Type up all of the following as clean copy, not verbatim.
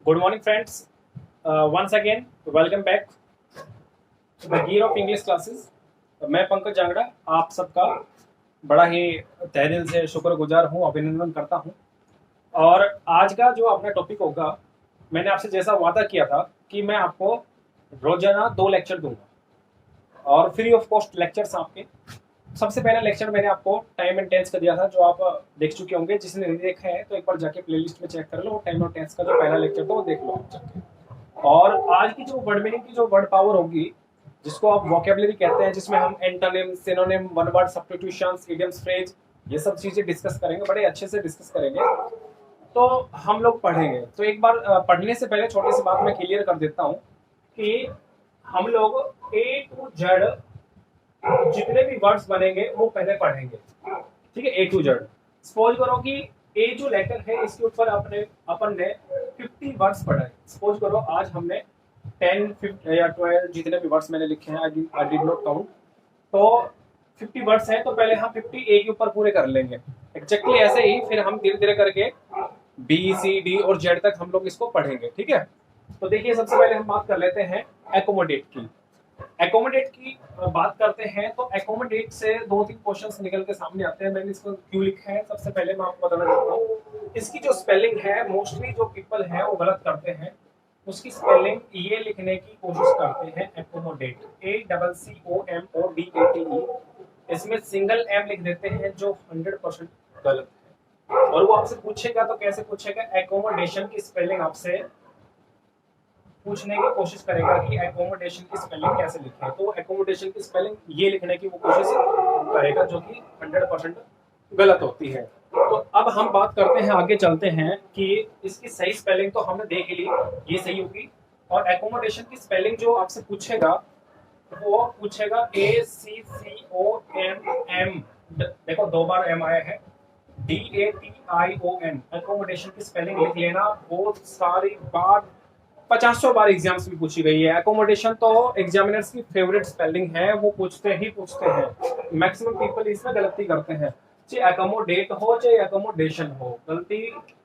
Good morning friends, once again welcome back to the gear of English classes. मैं पंकज जांगड़ा आप सबका बड़ा ही तहे दिल से शुक्रगुजार हूँ, अभिनंदन करता हूँ। और आज का जो अपना टॉपिक होगा, मैंने आपसे जैसा वादा किया था कि मैं आपको रोजाना 2 लेक्चर दूंगा और फ्री ऑफ कॉस्ट लेक्चर्स आपके। सबसे पहला लेक्चर मैंने आपको टाइम एंड टेंस का दिया था, जो आप देख चुके होंगे। जिसने नहीं देखा है तो एक बार जाके प्लेलिस्ट में चेक कर लो। टाइम और टेंस का जो पहला लेक्चर था वो देख लो आप जाके। और आज की जो वर्ड मीनिंग की जो वर्ड पावर होगी, जिसको आप वोकेबलरी कहते हैं, जिसमें हम antonym, synonym, one word substitutions, idioms, phrase, ये सब चीजें डिस्कस करेंगे, बड़े अच्छे से डिस्कस करेंगे। तो हम लोग पढ़ेंगे। तो एक बार पढ़ने से पहले छोटी सी बात मैं क्लियर कर देता हूँ कि हम लोग ए टू जेड जितने भी वर्ड्स बनेंगे वो पहले पढ़ेंगे, ठीक है। ए टू जेड। सपोज करो कि ए जो लेटर है इसके ऊपर अपन ने 50 वर्ड्स पढ़े। सपोज करो आज हमने 10, 15 या 12 जितने भी वर्ड्स मैंने लिखे हैं, आई डिड नॉट काउंट, तो 50 वर्ड्स हैं, तो पहले हम 50 ए के ऊपर पूरे कर लेंगे। एग्जैक्टली ऐसे ही फिर हम धीरे धीरे करके बी, सी, डी और जेड तक हम लोग इसको पढ़ेंगे, ठीक है। तो देखिए, सबसे पहले हम बात कर लेते हैं एकोमोडेट की। एकोमोडेट की बात करते हैं तो एकोमोडेट से 2-3 क्वेश्चंस निकल के सामने आते हैं। मैंने इसको क्यों लिखा है, सबसे पहले मैं आपको बताना चाहता हूँ। इसकी जो स्पेलिंग है, मोस्टली जो पीपल है वो गलत करते हैं। उसकी स्पेलिंग ये लिखने की कोशिश करते हैं, एकोमोडेट, ACCOMODATE। इसमें सिंगल एम लिख देते हैं, जो 100% गलत है। और वो आपसे पूछेगा तो कैसे पूछेगा, एकोमोडेशन की स्पेलिंग आपसे पूछने की कोशिश करेगा कि एकोमोडेशन की स्पेलिंग कैसे लिखें। तो एकोमोडेशन की स्पेलिंग ये लिखने की वो कोशिश करेगा, जो कि 100% गलत होती है। तो अब हम बात करते हैं, आगे चलते हैं कि इसकी सही स्पेलिंग तो हमने देख ली, ये सही होगी। और एकोमोडेशन की स्पेलिंग जो आपसे पूछेगा वो पूछेगा ACCOMM। देखो 2 बार एम आया है, DATION। एकोमोडेशन की स्पेलिंग लिख लेना, बहुत सारी बार 50 बार एग्जाम्स में पूछी गई है। एकोमोडेशन तो एग्जामिनर्स की फेवरेट स्पेलिंग है, वो पूछते हैं। मैक्सिमम पीपल इसमें गलती करते हैं, चाहे एकोमोडेट हो चाहे एकोमोडेशन हो, गलती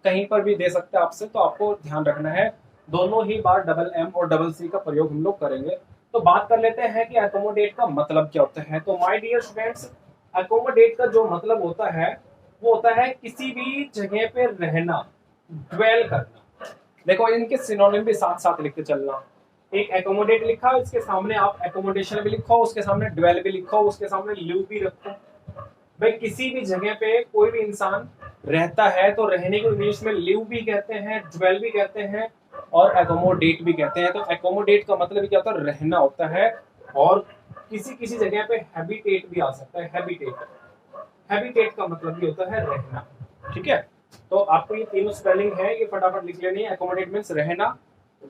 कहीं पर भी दे सकते हैं आपसे। तो आपको ध्यान रखना है, दोनों ही बार डबल एम और डबल सी का प्रयोग हम लोग करेंगे। तो बात कर लेते हैं कि एकोमोडेट का मतलब क्या होता है। तो माय डियर स्टूडेंट्स, एकोमोडेट का जो मतलब होता है वो होता है किसी भी जगह पे रहना, ड्वेल करना। देखो, इनके सिनोनिम भी साथ साथ लिख के चलना। एक एकोमोडेट लिखा, इसके सामने आप एकोमोडेशन भी लिखो, उसके सामने ड्वेल भी लिखो, उसके सामने लिव भी रखो। भाई किसी भी जगह पे कोई भी इंसान रहता है तो रहने को इंग्लिश में लिव भी कहते हैं, ड्वेल भी कहते हैं और एकोमोडेट भी कहते हैं। तो एकोमोडेट का मतलब क्या होता है, रहना होता है। और किसी किसी जगह पे हैबिटेट भी आ सकता है। हैबिटेट का मतलब भी होता है रहना, ठीक है। तो आपको ये तीनों स्पेलिंग है, ये फटाफट लिख लेनी है। एकोमोडेट मींस रहना,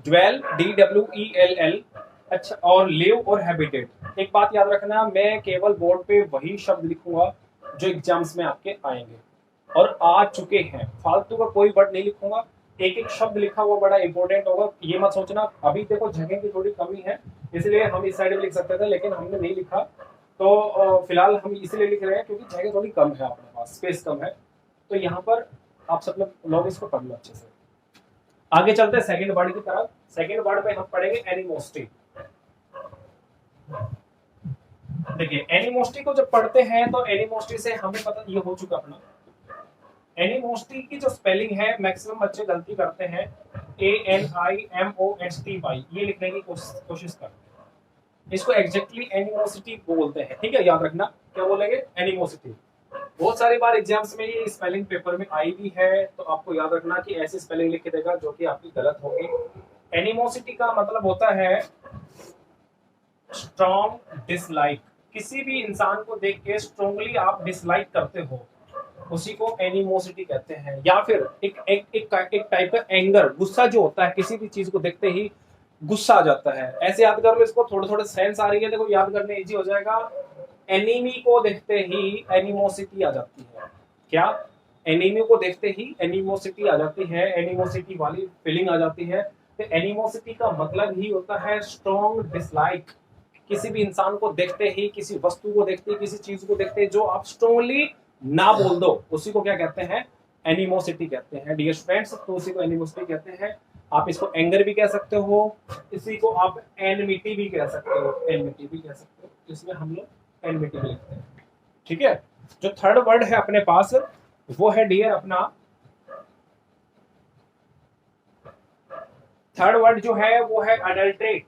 ड्वेल DWELL, अच्छा, और लिव और हैबिटेट। एक बात याद रखना, मैं केवल बोर्ड पे वही शब्द लिखूंगा जो एग्जाम्स में आपके आएंगे और आ चुके हैं। फालतू का कोई वर्ड नहीं लिखूंगा। एक एक शब्द लिखा हुआ बड़ा इंपॉर्टेंट होगा, ये मत सोचना। अभी देखो जगह की थोड़ी कमी है, इसलिए हम इस साइड में लिख सकते थे, लेकिन हमने नहीं लिखा। तो फिलहाल हम इसलिए लिख रहे हैं क्योंकि जगह थोड़ी कम है, अपने पास स्पेस कम है। तो यहाँ पर आप सब लोग इसको पढ़ लो अच्छे से। आगे चलते हैं सेकंड वर्ड की तरफ। सेकंड वर्ड में हम पढ़ेंगे एनिमोसिटी। देखिए, एनिमोसिटी को जब पढ़ते हैं तो एनिमोसिटी से हमें पता ये हो चुका अपना। एनिमोसिटी की जो स्पेलिंग है, मैक्सिमम बच्चे गलती करते हैं, ANIMOSTY, ये लिखने की कोशिश करते हैं। इसको एग्जैक्टली एनिमोसिटी बोलते हैं, ठीक है। याद रखना, क्या बोलेंगे, एनिमोसिटी। बहुत सारी बार एग्जाम्स में ये स्पेलिंग पेपर में आई भी है, तो आपको याद रखना कि ऐसी स्पेलिंग लिख के देगा जो कि आपकी गलत होगी। एनिमोसिटी का मतलब होता है स्ट्रॉन्ग डिसलाइक। किसी भी इंसान को देख के स्ट्रांगली आप डिसलाइक करते हो, उसी को एनिमोसिटी कहते हैं। या फिर एक टाइप का एंगर, गुस्सा जो होता है, किसी भी चीज को देखते ही गुस्सा आ जाता है। ऐसे याद कर लो इसको, थोड़े थोड़े सेंस आ रही है, देखो याद करने इजी हो जाएगा। एनिमी को देखते ही एनिमोसिटी आ जाती है। क्या? एनिमी को देखते ही एनिमोसिटी आ जाती है, एनिमोसिटी वाली फीलिंग आ जाती है। तो एनिमोसिटी का मतलब ही होता है स्ट्रॉन्ग डिसलाइक। किसी भी इंसान को देखते ही, किसी वस्तु को देखते ही, किसी चीज को देखते ही जो आप स्ट्रॉन्गली ना बोल दो, उसी को क्या कहते हैं, एनिमोसिटी कहते हैं डियर फ्रेंड्स। तो उसी को एनिमोसिटी कहते हैं। आप इसको एंगर भी कह सकते हो, इसी को आप एनमिटी भी कह सकते हो, एनमिटी भी कह सकते हो, इसमें हम लोग एनमिटी भी लिखते हैं। ठीक है, जो थर्ड वर्ड है अपने पास वो है डियर अपना, थर्ड वर्ड जो है वो है अडल्ट्रेट।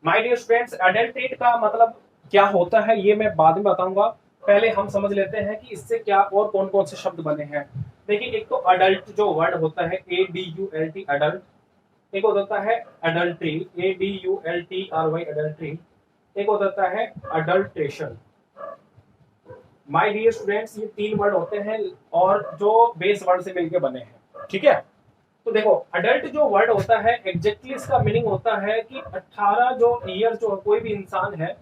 माय डियर स्टूडेंट्स, अडल्ट्रेट का मतलब क्या होता है ये मैं बाद में बताऊंगा, पहले हम समझ लेते हैं कि इससे क्या और कौन कौन से शब्द बने हैं। देखिए, एक तो अडल्ट जो वर्ड होता है ADULT अडल्ट, एक होता है अडल्ट्री ADULTRY अडल्ट्री, एक होता है अडल्ट्रेशन। माय डियर स्टूडेंट्स, ये तीन वर्ड होते हैं और जो बेस वर्ड से मिलकर बने हैं। ठीक है, तो देखो अडल्ट जो वर्ड होता है एग्जैक्टली इसका मीनिंग होता है कि 18 जो ईयर जो कोई भी इंसान है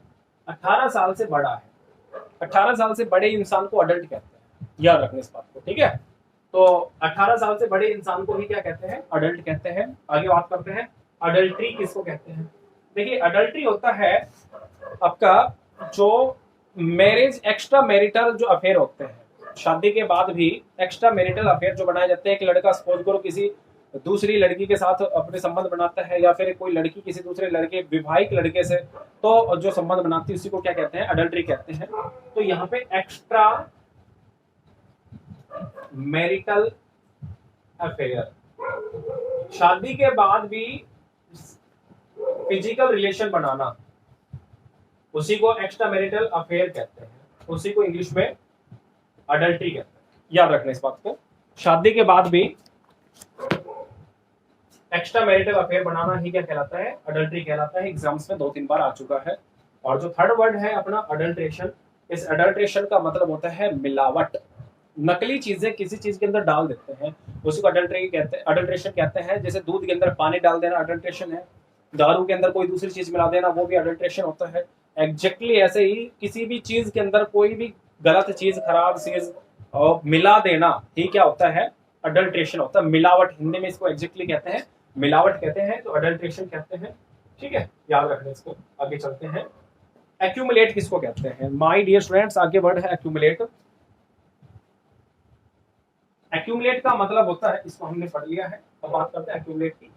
18 साल से बड़ा है, 18 साल से बड़े इंसान को अडल्ट कहते हैं, याद रखना इस बात को। ठीक है, तो 18 साल से बड़े इंसान को ही क्या कहते हैं, अडल्ट कहते हैं। आगे बात करते हैं अडल्ट्री किसको कहते हैं। देखिए अडल्ट्री होता है आपका जो मैरिज एक्स्ट्रा मैरिटल जो अफेयर होते हैं, शादी के बाद भी एक्स्ट्रा मैरिटल अफेयर जो बनाए जाते हैं। एक लड़का सपोज करो किसी दूसरी लड़की के साथ अपने संबंध बनाता है, या फिर कोई लड़की किसी दूसरे लड़के विवाहिक लड़के से तो जो संबंध बनाती है उसी को क्या कहते हैं, अडल्ट्री कहते हैं। तो यहाँ पे एक्स्ट्रा मैरिटल अफेयर, शादी के बाद भी फिजिकल रिलेशन बनाना, उसी को एक्स्ट्रा मैरिटल अफेयर कहते हैं, उसी को इंग्लिश में अडल्ट्री कहते हैं। याद रखना इस बात को, शादी के बाद भी एक्स्ट्रा मैरिटल अफेयर बनाना ही क्या कहलाता है, अडल्ट्री कहलाता है। एग्जाम्स में 2-3 बार आ चुका है। और जो थर्ड वर्ड है अपना अडल्ट्रेशन, इस अडल्ट्रेशन का मतलब होता है मिलावट, नकली चीजें किसी चीज के अंदर डाल देते हैं, उसी को अडल्ट्री कहते हैं, अडल्ट्रेशन कहते हैं। जैसे दूध के अंदर पानी डाल देना अडल्ट्रेशन है, दारू के अंदर कोई दूसरी चीज मिला देना वो भी अडल्ट्रेशन होता है। एग्जैक्टली ऐसे ही किसी भी चीज के अंदर कोई भी गलत चीज, खराब चीज मिला देना ही क्या होता है, अडल्ट्रेशन होता है। मिलावट हिंदी में इसको एग्जैक्टली कहते हैं, मिलावट कहते हैं, तो अडल्ट्रेशन कहते हैं। ठीक है, याद रखना इसको। आगे चलते हैं, एक्यूमुलेट किसको कहते हैं। माय डियर स्टूडेंट्स, आगे वर्ड है एक्यूमुलेट। एक्यूमुलेट का मतलब होता है, इसको हमने पढ़ लिया है, अब बात करते हैं एक्यूमुलेट की।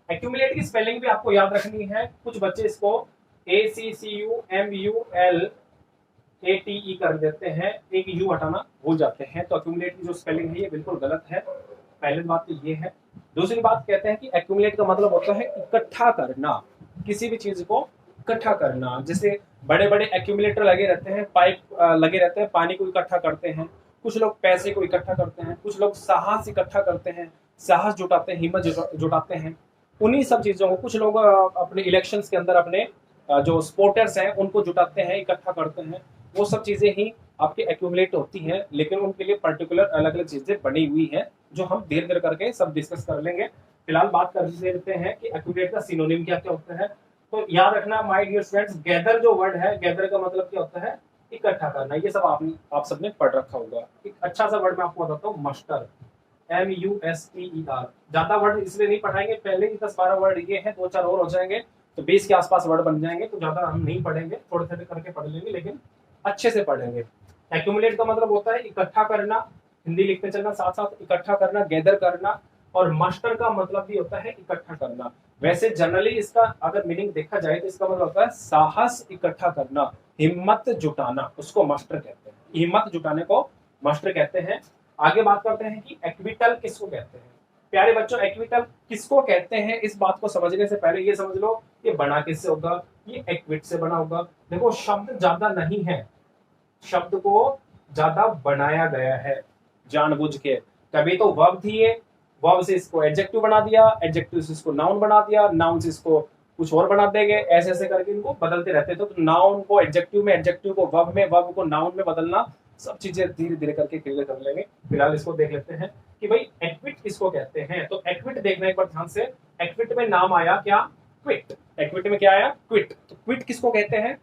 एक्यूमुलेट की स्पेलिंग भी आपको याद रखनी है। कुछ बच्चे इसको ACCUMULATE कर देते हैं, एक यू हटाना भूल जाते हैं, तो एक्यूमुलेट की जो स्पेलिंग है ये बिल्कुल गलत है। पहली बात तो ये है। दूसरी बात कहते हैं कि एक्यूमुलेट का मतलब होता है इकट्ठा करना, किसी भी चीज को इकट्ठा करना। जैसे बड़े बड़े एक्यूमुलेटर लगे रहते हैं, पाइप लगे रहते हैं, पानी को इकट्ठा करते हैं। कुछ लोग पैसे को इकट्ठा करते हैं, कुछ लोग साहस इकट्ठा करते हैं, साहस जुटाते हैं, हिम्मत जुटाते हैं। उन्हीं सब चीजों को कुछ लोग अपने इलेक्शंस के अंदर अपने जो सपोर्टर्स हैं उनको जुटाते हैं, इकट्ठा करते हैं। वो सब चीजें ही आपके एक्यूमुलेट होती हैं, लेकिन उनके लिए पर्टिकुलर अलग अलग चीजें बनी हुई हैं जो हम धीरे धीरे करके सब डिस्कस कर लेंगे। फिलहाल बात कर लेते हैं कि एक्यूमुलेट का सिनोनिम क्या क्या होता है। तो याद रखना माय डियर स्टूडेंट्स, गैदर जो वर्ड है, गैदर का मतलब क्या होता है, इकट्ठा करना। ये सब आप सबने पढ़ रखा होगा। एक अच्छा सा वर्ड मैं आपको बताता हूँ, मस्टर, MUSTER। ज्यादा वर्ड इसलिए नहीं पढ़ाएंगे, पहले ही 10-12 वर्ड ये है, 2-4 और हो जाएंगे तो 20 के आसपास वर्ड बन जाएंगे, तो ज्यादा हम नहीं पढ़ेंगे, थोड़े थोड़े करके पढ़ लेंगे, लेकिन अच्छे से पढ़ेंगे। एक्यूमुलेट का मतलब होता है इकट्ठा करना, हिंदी लिखते चलना साथ साथ, इकट्ठा करना, गैदर करना। और मास्टर का मतलब भी होता है इकट्ठा करना। वैसे जनरली इसका अगर मीनिंग देखा जाए तो इसका मतलब होता है साहस इकट्ठा करना, हिम्मत जुटाना, उसको मास्टर कहते हैं। हिम्मत जुटाने को मास्टर कहते हैं। आगे बात करते हैं कि एक्विटल किसको कहते हैं। प्यारे बच्चों, एक्विटल किसको कहते हैं इस बात को समझने से पहले ये समझ लो ये बना किससे होगा, ये एक्विट से बना होगा। देखो शब्द ज्यादा नहीं है, शब्द को ज्यादा बनाया गया है जानबूझ के। कभी तो वर्ब थी ये, वर्ब से इसको एडजेक्टिव बना दिया, एडजेक्टिव से इसको नाउन बना दिया, नाउन से इसको कुछ और बना देंगे, ऐसे ऐसे करके इनको बदलते रहते थे। तो नाउन को एडजेक्टिव में, एडजेक्टिव को वर्ब में, वर्ब को नाउन में बदलना, सब चीजें धीरे धीरे करके क्लियर कर लेंगे। फिलहाल इसको देख लेते हैं कि भाई एक्विट किसको कहते हैं। तो एक्विट देखना एक बार ध्यान से। एक्विट में नाम आया क्या, क्विट। एक्विट में क्या आया, क्विट। तो क्विट किसको कहते हैं,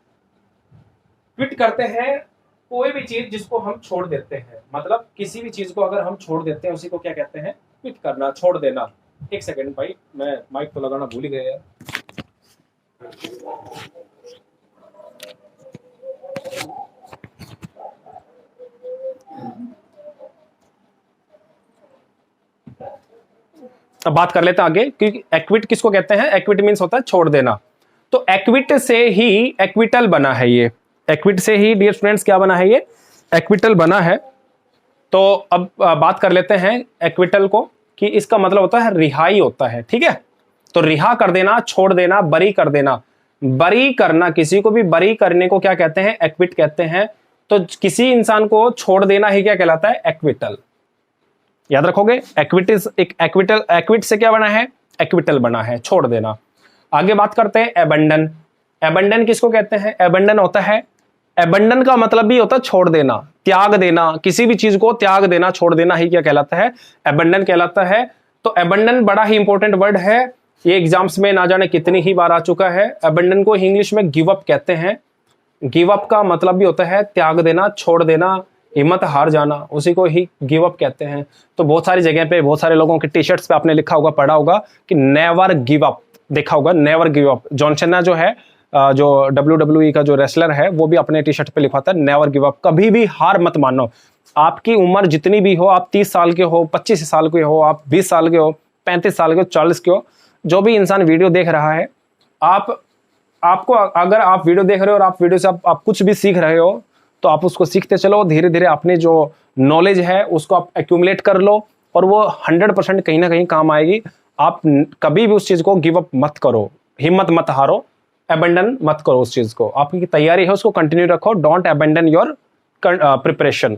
क्विट करते हैं कोई भी चीज जिसको हम छोड़ देते हैं। मतलब किसी भी चीज को अगर हम छोड़ देते हैं उसी को क्या कहते हैं, क्विट करना, छोड़ देना। एक सेकंड भाई, मैं माइक तो लगाना भूल ही गया यार। अब बात कर लेते हैं आगे कि एक्विट किसको कहते हैं। एक्विट मीन्स होता है छोड़ देना। तो एक्विट से ही एक्विटल बना है। ये एक्विट से ही डियर स्टूडेंट्स क्या बना है, ये एक्विटल बना है। तो अब बात कर लेते हैं एक्विटल को कि इसका मतलब होता है रिहाई होता है। ठीक है, तो रिहा कर देना, छोड़ देना, बरी कर देना। बरी करना, किसी को भी बरी करने को क्या कहते हैं, एक्विट कहते हैं। तो किसी इंसान को छोड़ देना ही क्या कहलाता है, एक्विटल। याद रखोगे, एक्विट एक एक्विटल, एक्विट से क्या बना है, एक्विटल बना है, छोड़ देना। आगे बात करते हैं एबंडन। एबंडन किसको कहते हैं, एबंडन होता है, एबंडन का मतलब भी होता है छोड़ देना, त्याग देना, किसी भी चीज को त्याग देना, छोड़ देना ही क्या कहलाता है, एबंडन कहलाता है। तो एबंडन बड़ा ही इंपॉर्टेंट वर्ड है, ये एग्जाम्स में ना जाने कितनी ही बार आ चुका है। एबंडन को इंग्लिश में गिव अप कहते हैं। गिव अप का मतलब भी होता है त्याग देना, छोड़ देना, हिम्मत हार जाना, उसी को ही गिव अप कहते हैं। तो बहुत सारी जगह पे, बहुत सारे लोगों के टी शर्ट्स पे आपने लिखा होगा, पढ़ा होगा कि नेवर गिव अप, देखा होगा नेवर गिव अप। जॉन सेना जो है, जो WWE का जो रेसलर है, वो भी अपने टी शर्ट पे लिखवाता है नेवर गिव अप, कभी भी हार मत मानो। आपकी उम्र जितनी भी हो, आप 30 साल के हो, 25 साल के हो, आप 20 साल के हो, 35 साल के हो, 40 के हो, जो भी इंसान वीडियो देख रहा है, आपको अगर आप वीडियो देख रहे हो और आप वीडियो से आप कुछ भी सीख रहे हो, तो आप उसको सीखते चलो, धीरे धीरे अपने जो नॉलेज है उसको आप एक्यूमुलेट कर लो, और वो 100% कहीं ना कहीं काम आएगी। आप कभी भी उस चीज को गिव अप मत करो, हिम्मत मत हारो, अबेंडन मत करो उस चीज को। आपकी तैयारी है उसको कंटिन्यू रखो, don't abandon your preparation.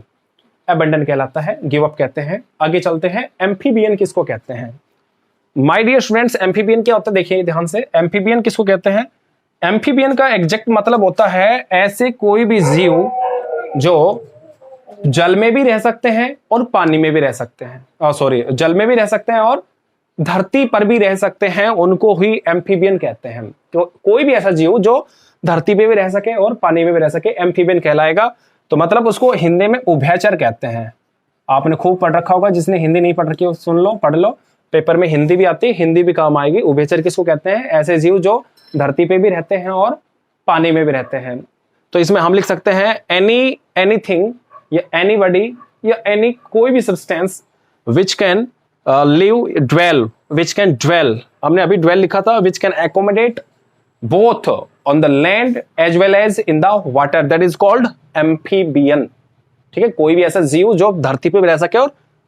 Abandon कहलाता है, गिव अप कहते हैं। आगे चलते हैं, एम्फीबियन किसको कहते हैं। माय डियर स्टूडेंट्स, एम्फीबियन क्या होता है, देखिए ध्यान से, एम्फीबियन किसको कहते हैं। एम्फीबियन का एग्जैक्ट मतलब होता है ऐसे कोई भी जीव जो जल में भी रह सकते हैं और पानी में भी रह सकते हैं, सॉरी, जल में भी रह सकते हैं और धरती पर भी रह सकते हैं, उनको ही एम्फीबियन कहते हैं। तो कोई भी ऐसा जीव जो धरती पे भी रह सके और पानी में भी रह सके, एम्फीबियन कहलाएगा। तो मतलब उसको हिंदी में उभयचर कहते हैं। आपने खूब पढ़ रखा होगा, जिसने हिंदी नहीं पढ़ रखी हो सुन लो, पढ़ लो, पेपर में हिंदी भी आती है, हिंदी भी काम आएगी। उभयचर किसको कहते हैं, ऐसे जीव जो धरती पे भी रहते हैं और पानी में भी रहते हैं। तो इसमें हम लिख सकते हैं एनीथिंग या एनीबॉडी या एनी कोई भी substance which can live dwell, which can dwell, हमने अभी ड्वेल लिखा था, which can accommodate both on the land as well as in the water, that is called amphibian. ठीक है, कोई भी ऐसा जीव जो धरती पे भी रह सके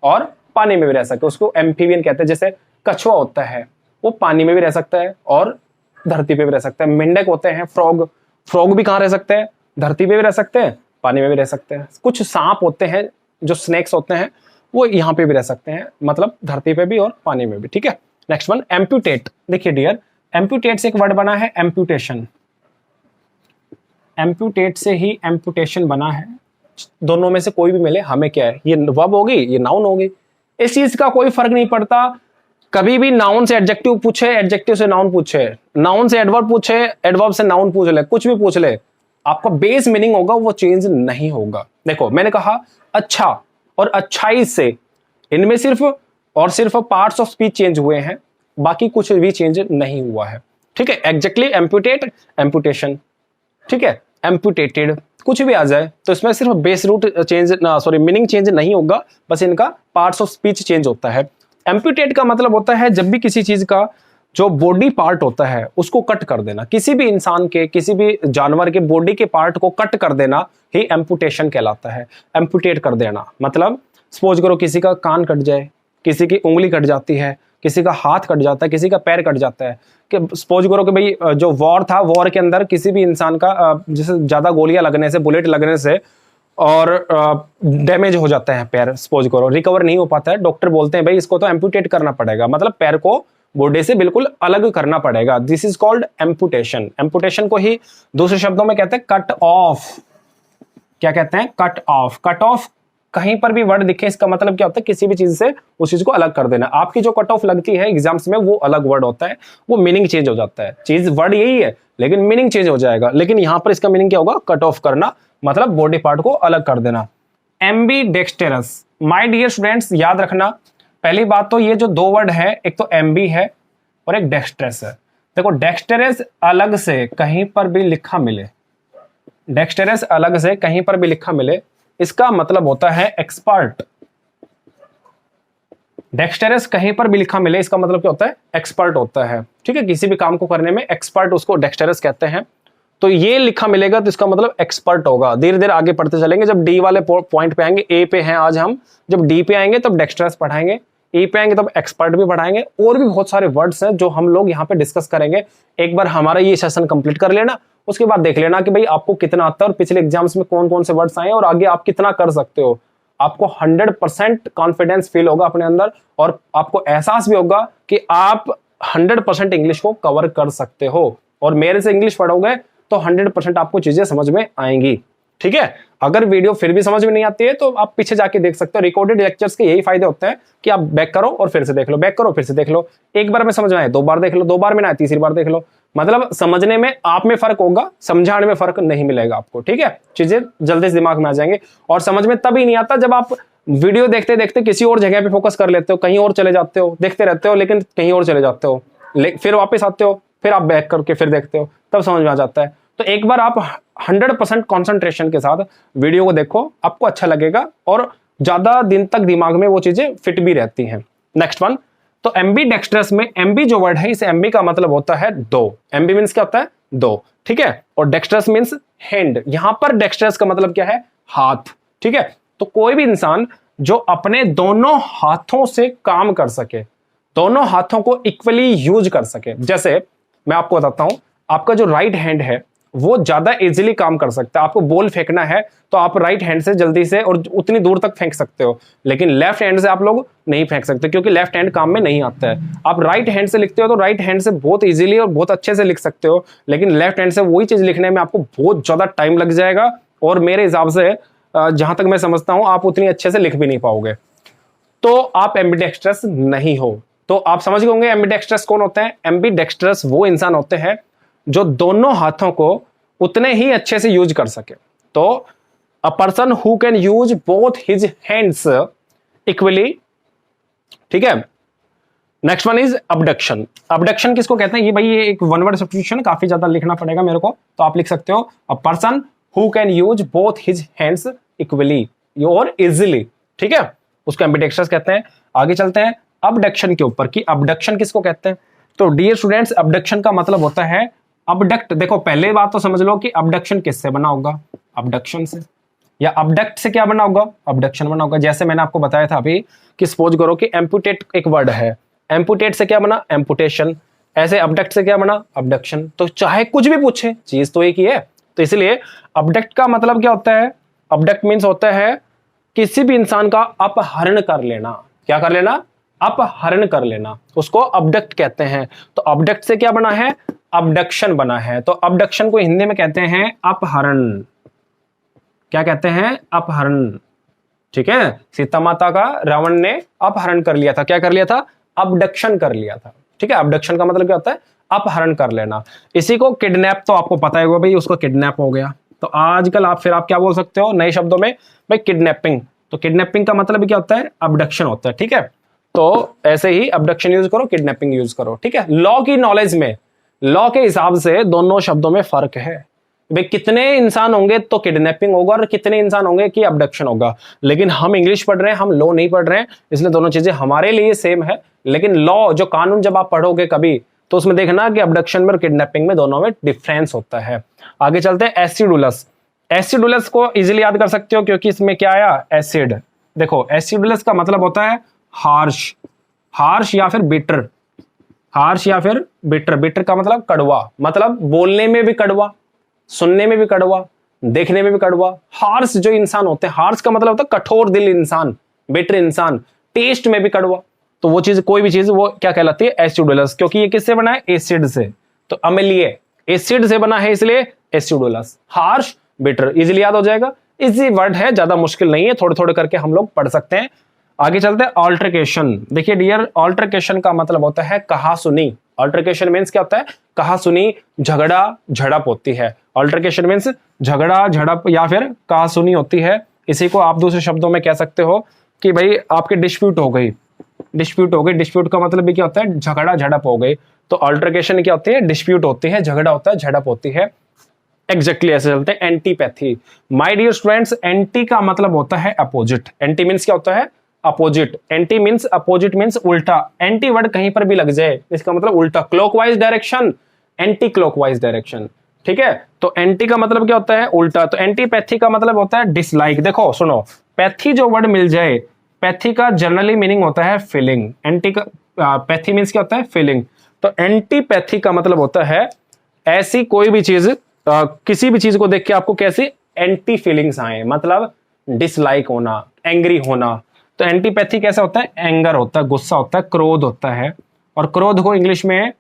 और पानी में भी रह सके, उसको एम्फीबियन कहते हैं। जैसे कछुआ होता है, वो पानी में भी रह सकता है और धरती पे भी रह सकता है। मेंढक होते हैं, फ्रॉग भी कहाँ रह सकते हैं, धरती पे भी रह सकते हैं, पानी में भी रह सकते हैं। कुछ सांप होते हैं जो स्नेक्स होते हैं, वो यहाँ पे भी रह सकते हैं, मतलब धरती पे भी और पानी में भी। ठीक है, नेक्स्ट वन, एम्प्यूटेट। देखिए डियर, एम्प्यूटेट से एक वर्ड बना है एम्प्यूटेशन। एम्प्यूटेट से ही एम्प्यूटेशन बना है। दोनों में से कोई भी मिले, हमें क्या है, ये वर्ब होगी, ये नाउन होगी, इस चीज का कोई फर्क नहीं पड़ता। कभी भी नाउन से एडजेक्टिव पूछे, एडजेक्टिव से नाउन पूछे, नाउन से एडवर्ब पूछे, एडवर्ब से नाउन पूछ ले, कुछ भी पूछ ले, आपका बेस मीनिंग होगा वो चेंज नहीं होगा। देखो मैंने कहा अच्छा और अच्छाई से, इनमें सिर्फ और सिर्फ पार्ट्स ऑफ स्पीच चेंज हुए हैं, बाकी कुछ भी चेंज नहीं हुआ है। ठीक है, एग्जैक्टली एम्प्यूटेट, एम्प्यूटेशन, ठीक है, एम्प्यूटेटेड, कुछ भी आ जाए तो इसमें सिर्फ base route change, sorry meaning change नहीं होगा, बस इनका पार्ट्स ऑफ स्पीच चेंज होता है। एम्प्यूटेट का मतलब होता है जब भी किसी चीज का जो बॉडी पार्ट होता है उसको कट कर देना, किसी भी इंसान के, किसी भी जानवर के बॉडी के पार्ट को कट कर देना ही एम्पुटेशन कहलाता है। एम्पुटेट कर देना मतलब, सपोज करो किसी का कान कट जाए, किसी की उंगली कट जाती है, किसी का हाथ कट जाता है, किसी का पैर कट जाता है, कि सपोज करो कि भाई जो वॉर था, वॉर के अंदर किसी भी इंसान का जैसे ज्यादा गोलियां लगने से, बुलेट लगने से और डैमेज हो जाता है पैर, सपोज करो रिकवर नहीं हो पाता है, डॉक्टर बोलते हैं भाई इसको तो एम्पुटेट करना पड़ेगा, मतलब पैर को बॉडी से बिल्कुल अलग करना पड़ेगा। This is called amputation. Amputation को ही दूसरे शब्दों में कहते हैं कट ऑफ। क्या कहते हैं, कट ऑफ। कट ऑफ कहीं पर भी वर्ड दिखे, इसका मतलब क्या होता है, किसी भी चीज से उस चीज को अलग कर देना। आपकी जो कट ऑफ लगती है एग्जाम्स में, वो अलग वर्ड होता है, वो मीनिंग चेंज हो जाता है। चीज वर्ड यही है लेकिन मीनिंग चेंज हो जाएगा। लेकिन यहां पर इसका मीनिंग क्या होगा, कट ऑफ करना, मतलब बॉडी पार्ट को अलग कर देना। एम्बीडेक्स्टेरस, माय डियर स्टूडेंट्स याद रखना, पहली बात तो ये जो दो वर्ड है, एक तो एम्बी है और एक डेक्स्ट्रेस है। देखो डेक्स्टेरस अलग से कहीं पर भी लिखा मिले, डेक्स्टेरस अलग से कहीं पर भी लिखा मिले, इसका मतलब होता है एक्सपर्ट, डेक्स्टरस कहीं पर भी लिखा मिले इसका मतलब क्या होता है, एक्सपर्ट होता है। ठीक है, किसी भी काम को करने में एक्सपर्ट उसको डेक्स्टरस कहते हैं। तो ये लिखा मिलेगा तो इसका मतलब एक्सपर्ट होगा। धीरे धीरे आगे पढ़ते चलेंगे, जब डी वाले पॉइंट पे आएंगे, ए पे हैं आज हम, जब डी पे आएंगे तब डेक्स्टरस पढ़ाएंगे, ए पे आएंगे तब एक्सपर्ट भी पढ़ाएंगे, और भी बहुत सारे वर्ड्स हैं जो हम लोग यहाँ पे डिस्कस करेंगे। एक बार हमारा ये सेशन कंप्लीट कर लेना, उसके बाद देख लेना कि भाई आपको कितना आता है और पिछले एग्जाम्स में कौन कौन से वर्ड्स आए और आगे आप कितना कर सकते हो। आपको 100% कॉन्फिडेंस फील होगा अपने अंदर, और आपको एहसास भी होगा कि आप 100% इंग्लिश को कवर कर सकते हो। और मेरे से इंग्लिश पढ़ोगे तो 100% आपको चीजें समझ में आएंगी। ठीक है, अगर वीडियो फिर भी समझ में नहीं आती है तो आप पीछे जाके देख सकते हो। रिकॉर्डेड लेक्चर्स के यही फायदे होते हैं कि आप बैक करो और फिर से देख लो, बैक करो फिर से देख लो। एक बार में समझ में आए, दो बार देख लो, दो बार में ना आए तीसरी बार देख लो। मतलब समझने में आप में फर्क होगा, समझाने में फर्क नहीं मिलेगा आपको। ठीक है, चीजें जल्दी से दिमाग में आ जाएंगे। और समझ में तभी नहीं आता जब आप वीडियो देखते देखते किसी और जगह पे फोकस कर लेते हो, कहीं और चले जाते हो, देखते रहते हो लेकिन कहीं और चले जाते हो, फिर वापस आते हो, फिर आप बैक करके फिर देखते हो, तब समझ में आ जाता है। तो एक बार आप 100% कॉन्सेंट्रेशन के साथ वीडियो को देखो, आपको अच्छा लगेगा और ज्यादा दिन तक दिमाग में वो चीजें फिट भी रहती हैं। नेक्स्ट वन, तो एम्बी डेक्स्ट्रस में एम्बी जो वर्ड है, इस एम्बी का मतलब होता है दो। एम्बी मीन्स क्या होता है, दो। ठीक है, और डेक्स्ट्रस मीन्स हैंड। यहां पर डेक्स्ट्रस का मतलब क्या है, हाथ। ठीक है, तो कोई भी इंसान जो अपने दोनों हाथों से काम कर सके, दोनों हाथों को इक्वली यूज कर सके। जैसे मैं आपको बताता हूं, आपका जो राइट हैंड है वो ज्यादा इजीली काम कर सकता है। आपको बॉल फेंकना है तो आप राइट हैंड से जल्दी से और उतनी दूर तक फेंक सकते हो, लेकिन लेफ्ट हैंड से आप लोग नहीं फेंक सकते क्योंकि लेफ्ट हैंड काम में नहीं आता है। आप राइट हैंड से लिखते हो तो राइट हैंड से बहुत इजीली और बहुत अच्छे से लिख सकते हो, लेकिन लेफ्ट हैंड से वही चीज लिखने में आपको बहुत ज्यादा टाइम लग जाएगा, और मेरे हिसाब से जहां तक मैं समझता हूं आप उतनी अच्छे से लिख भी नहीं पाओगे। तो आप एम्बीडेक्स्ट्रस नहीं हो। तो आप समझ गए होंगे एम्बीडेक्स्ट्रस कौन होते हैं। एम्बीडेक्स्ट्रस वो इंसान होते हैं जो दोनों हाथों को उतने ही अच्छे से यूज कर सके। तो a person who can use both his hands equally. ठीक है, next one is abduction. Abduction किसको कहते हैं, ये भाई ये एक वन वर्ड सब्स्टिट्यूशन, काफी ज्यादा लिखना पड़ेगा मेरे को, तो आप लिख सकते हो a person who can use both his hands equally और इजिली। ठीक है, उसको एम्बीडेक्स्ट्रस कहते हैं। आगे चलते हैं अबडक्शन के ऊपर कि अबडक्शन किसको कहते हैं। तो डियर स्टूडेंट्स, अबडक्शन का मतलब होता है अबडक्ट। देखो पहले बात तो समझ लो कि अबडक्शन किससे बना होगा, अबडक्शन से, या अबडक्ट से क्या बना होगा, अबडक्शन बना होगा। जैसे मैंने आपको बताया था अभी कि सपोज करो कि एम्पुटेट एक वर्ड है, एम्पुटेट से क्या बना, एम्पुटेशन। ऐसे अबडक्ट से क्या बना, अबडक्शन। तो चाहे कुछ भी पूछे, चीज तो एक ही है। तो इसलिए अबडक्ट का मतलब क्या होता है, अबडक्ट मीन्स होता है किसी भी इंसान का अपहरण कर लेना। क्या कर लेना, अपहरण कर लेना, उसको अबडक्ट कहते हैं। तो अबडक्ट से क्या बना है, अबडक्शन बना है। तो अबडक्शन को हिंदी में कहते हैं अपहरण। क्या कहते हैं, अपहरण। ठीक है, सीता माता का रावण ने अपहरण कर लिया था। क्या कर लिया था, अबडक्शन कर लिया था। ठीक है, अबडक्शन का मतलब क्या होता है, अपहरण कर लेना। इसी को किडनैप तो आपको पता है भाई, उसको किडनैप हो गया। तो आजकल आप क्या बोल सकते हो नए शब्दों में, भाई किडनैपिंग। तो किडनैपिंग का मतलब क्या होता है, अबडक्शन होता है। ठीक है, तो ऐसे ही अबडक्शन यूज करो, किडनैपिंग यूज करो। ठीक है, लॉ की नॉलेज में, लॉ के हिसाब से दोनों शब्दों में फर्क है। भाई कितने इंसान होंगे तो किडनैपिंग होगा और कितने इंसान होंगे कि अबडक्शन होगा। लेकिन हम इंग्लिश पढ़ रहे हैं, हम लॉ नहीं पढ़ रहे हैं, इसलिए दोनों चीजें हमारे लिए सेम है। लेकिन लॉ जो कानून जब आप पढ़ोगे कभी, तो उसमें देखना कि अबडक्शन में और किडनैपिंग में दोनों में डिफरेंस होता है। आगे चलते हैं एसिडुलस। एसिडुलस को इजीली याद कर सकते हो क्योंकि इसमें क्या आया, एसिड। देखो एसिडुलस का मतलब होता है हार्श, हार्श या फिर बिटर, हार्श या फिर बिटर। बिटर का मतलब कड़वा, मतलब बोलने में भी कड़वा, सुनने में भी कड़वा, देखने में भी कड़वा। हार्श जो इंसान होते हैं, हार्श का मतलब होता है कठोर दिल इंसान, बिटर इंसान, टेस्ट में भी कड़वा। तो वो चीज, कोई भी चीज वो क्या कहलाती है, एसिडुलस। क्योंकि ये किससे बना है, एसिड से। तो अम्लीय एसिड से बना है, इसलिए एसिडुलस। हार्श, बिटर, इजीली याद हो जाएगा। इजी वर्ड है, ज्यादा मुश्किल नहीं है, थोड़े थोड़े करके हम लोग पढ़ सकते हैं। आगे चलते हैं ऑल्टरकेशन। देखिए डियर, ऑल्टरकेशन का मतलब होता है कहा सुनी। ऑल्टरकेशन मीन्स क्या होता है, कहा सुनी, झगड़ा झड़प होती है। ऑल्टरकेशन मीन्स झगड़ा झड़प या फिर कहा सुनी होती है। इसी को आप दूसरे शब्दों में कह सकते हो कि भाई आपकी डिस्प्यूट हो गई, डिस्प्यूट हो गई। डिस्प्यूट का मतलब भी क्या होता है, झगड़ा झड़प हो गई। तो ऑल्टरकेशन क्या होती है, डिस्प्यूट होती है, झगड़ा होता है, झड़प होती है। एग्जैक्टली ऐसे चलते हैं antipathy. My dear students, anti का मतलब होता है अपोजिट। एंटी मीन्स क्या होता है, opposite, anti means opposite means उल्टा, एंटी वर्ड कहीं पर भी लग जाए इसका मतलब उल्टा, clockwise direction, anti clockwise direction, ठीक है। तो एंटी का मतलब क्या होता है, उल्टा, तो एंटीपैथी का मतलब होता है डिसलाइक। देखो सुनो, पैथी जो वर्ड मिल जाए, पैथी का जनरली मीनिंग होता है फीलिंग, एंटी का पैथी मीन्स क्या होता है, फीलिंग। तो एंटीपैथी का मतलब होता है ऐसी कोई भी चीज, किसी भी चीज को देख के आपको कैसी एंटी फीलिंग्स आए, मतलब डिसलाइक होना, एंग्री होना। तो एंटीपैथी कैसा होता है, एंगर होता है, गुस्सा होता है, क्रोध होता है, और क्रोध को इंग्लिश में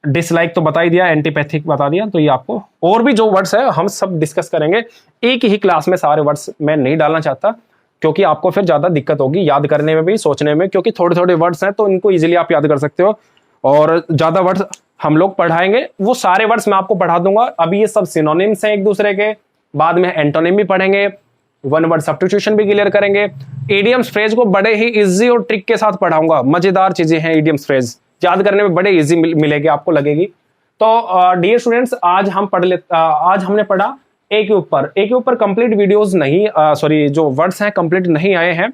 डिसलाइक तो बता ही दिया, एंटीपैथिक बता दिया। तो ये आपको और भी जो वर्ड्स है हम सब डिस्कस करेंगे, एक ही क्लास में सारे वर्ड्स मैं नहीं डालना चाहता, क्योंकि आपको फिर ज्यादा दिक्कत होगी याद करने में भी, सोचने में, क्योंकि थोड़े थोड़े वर्ड्स हैं तो इनको इजीली आप याद कर सकते हो। और ज्यादा वर्ड्स हम लोग पढ़ाएंगे, वो सारे वर्ड्स मैं आपको पढ़ा दूंगा। अभी ये सब सिनोनिम्स हैं एक दूसरे के, बाद में एंटोनिम भी पढ़ेंगे, वन वर्ड सब्स्टिट्यूशन भी क्लियर करेंगे। इडियम्स फ्रेज को बड़े ही इजी और ट्रिक के साथ पढ़ाऊंगा, मजेदार चीजें हैं इडियम्स फ्रेज, याद करने में बड़े इजी मिलेगी आपको, लगेगी। तो डियर स्टूडेंट्स, आज हमने पढ़ा ए के ऊपर कंप्लीट वीडियोस नहीं, सॉरी जो वर्ड्स हैं कंप्लीट नहीं आए हैं,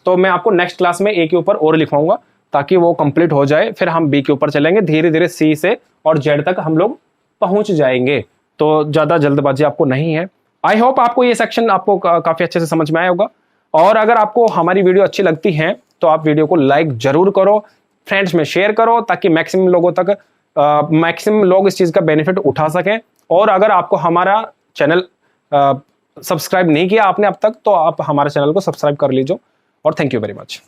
तो मैं आपको नेक्स्ट क्लास में ए के ऊपर और लिखवाऊंगा ताकि वो कंप्लीट हो जाए, फिर हम बी के ऊपर चलेंगे, धीरे धीरे सी से और जेड तक हम लोग पहुंच जाएंगे। तो ज्यादा जल्दबाजी आपको नहीं है। आई होप आपको ये सेक्शन आपको काफी अच्छे से समझ में आया होगा। और अगर आपको हमारी वीडियो अच्छी लगती है तो आप वीडियो को लाइक जरूर करो, फ्रेंड्स में शेयर करो, ताकि मैक्सिमम लोगों तक मैक्सिमम लोग इस चीज का बेनिफिट उठा सकें। और अगर आपको हमारा चैनल सब्सक्राइब नहीं किया आपने अब तक, तो आप हमारे चैनल को सब्सक्राइब कर लीजिए। और थैंक यू वेरी मच।